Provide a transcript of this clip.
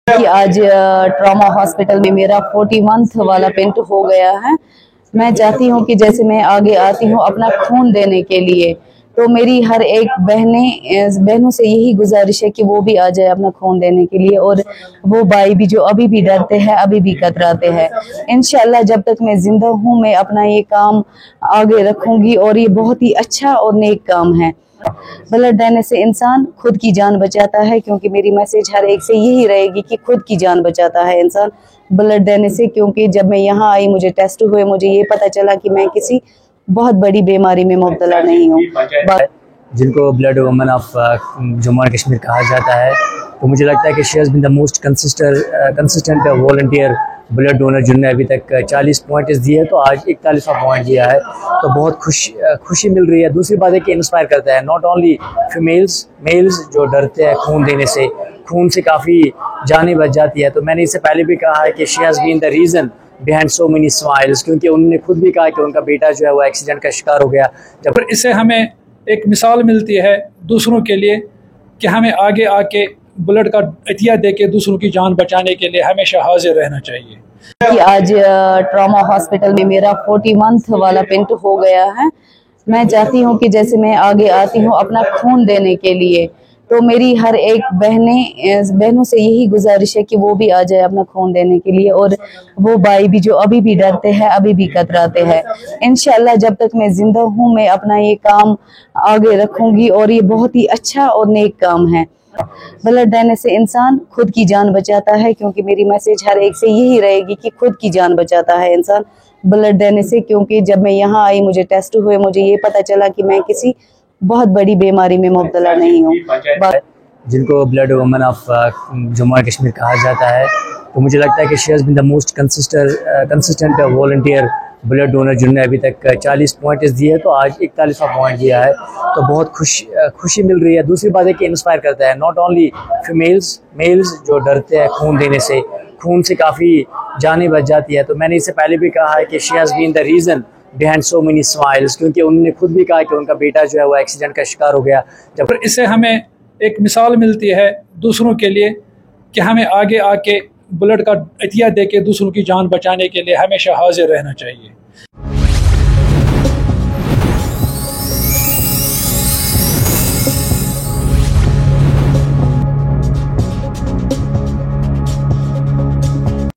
कि आज trauma hospital में मेरा 41th वाला पेंट हो गया है। मैं चाहती हूँ कि जैसे मैं आगे आती हूँ अपना खून देने के लिए, तो मेरी हर एक बहनों से यही गुजारिश है कि वो भी आ जाए अपना खून देने के लिए। और वो भाई भी जो अभी भी डरते हैं, अभी भी कतराते हैं, इंशाल्लाह जब तक मैं जिंदा हूँ मैं अपना ये काम आगे रखूंगी। और ये बहुत ही अच्छा और नेक काम है। ब्लड देने से इंसान खुद की जान बचाता है, क्योंकि मेरी मैसेज हर एक से यही रहेगी कि खुद की जान बचाता है इंसान ब्लड देने से। क्योंकि जब मैं यहाँ आई, मुझे टेस्ट हुए, मुझे ये पता चला कि मैं किसी बहुत बड़ी बीमारी में मुब्तला नहीं हूँ। जिनको blood woman of Jammu and Kashmir कहा जाता है, तो मुझे लगता है कि she has been the most consistent volunteer blood donor जिन्होंने अभी तक 40 पॉइंट दिए हैं, तो आज 41वां पॉइंट दिया है, तो बहुत खुशी मिल रही है। दूसरी बात है कि इंस्पायर करता है नॉट ओनली मेल्स जो डरते हैं खून देने से, खून से काफ़ी जानें बच जाती है। तो मैंने इससे पहले भी कहा है कि she has been the reason behind so many smiles, क्योंकि उन्होंने खुद भी कहा कि उनका बेटा जो है वो एक्सीडेंट का शिकार हो गया। जब इससे हमें एक मिसाल मिलती है दूसरों के लिए कि हमें आगे आके ब्लड का अतिया दे के दूसरों की जान बचाने के लिए हमेशा हाजिर रहना चाहिए। कि आज ट्रॉमा हॉस्पिटल में मेरा 41th वाला पेंट हो गया है। मैं चाहती हूँ कि जैसे मैं आगे आती हूँ अपना खून देने के लिए, तो मेरी हर एक बहनों से यही गुजारिश है कि वो भी आ जाए अपना खून देने के लिए। और वो भाई भी जो अभी भी डरते हैं, अभी भी कतराते हैं, इंशाल्लाह जब तक मैं जिंदा हूँ मैं अपना ये काम आगे रखूंगी। और ये बहुत ही अच्छा और नेक काम है। ब्लड देने से इंसान खुद की जान बचाता है, क्योंकि मेरी मैसेज हर एक से यही रहेगी कि खुद की जान बचाता है इंसान ब्लड देने से। क्योंकि जब मैं यहाँ आई, मुझे टेस्ट हुए, मुझे ये पता चला कि मैं किसी बहुत बड़ी बीमारी में मुब्तला नहीं हूँ। जिनको blood woman of Jammu and Kashmir कहा जाता है, तो मुझे लगता है कि she has been the most consistent volunteer blood donor जिन्होंने अभी तक 40 पॉइंट दिए हैं, तो आज 41वां पॉइंट दिया है, तो बहुत खुशी मिल रही है। दूसरी बात है कि इंस्पायर करता है नॉट ओनली मेल्स जो डरते हैं खून देने से, खून से काफ़ी जानें बच जाती है। तो मैंने इससे पहले भी कहा है कि she has been the reason behind so many smiles, क्योंकि उन्होंने खुद भी कहा कि उनका बेटा जो है वो एक्सीडेंट का शिकार हो गया। जब इससे हमें एक मिसाल मिलती है दूसरों के लिए कि हमें आगे आके ब्लड का अतिया दे के दूसरों की जान बचाने के लिए हमेशा हाजिर रहना चाहिए।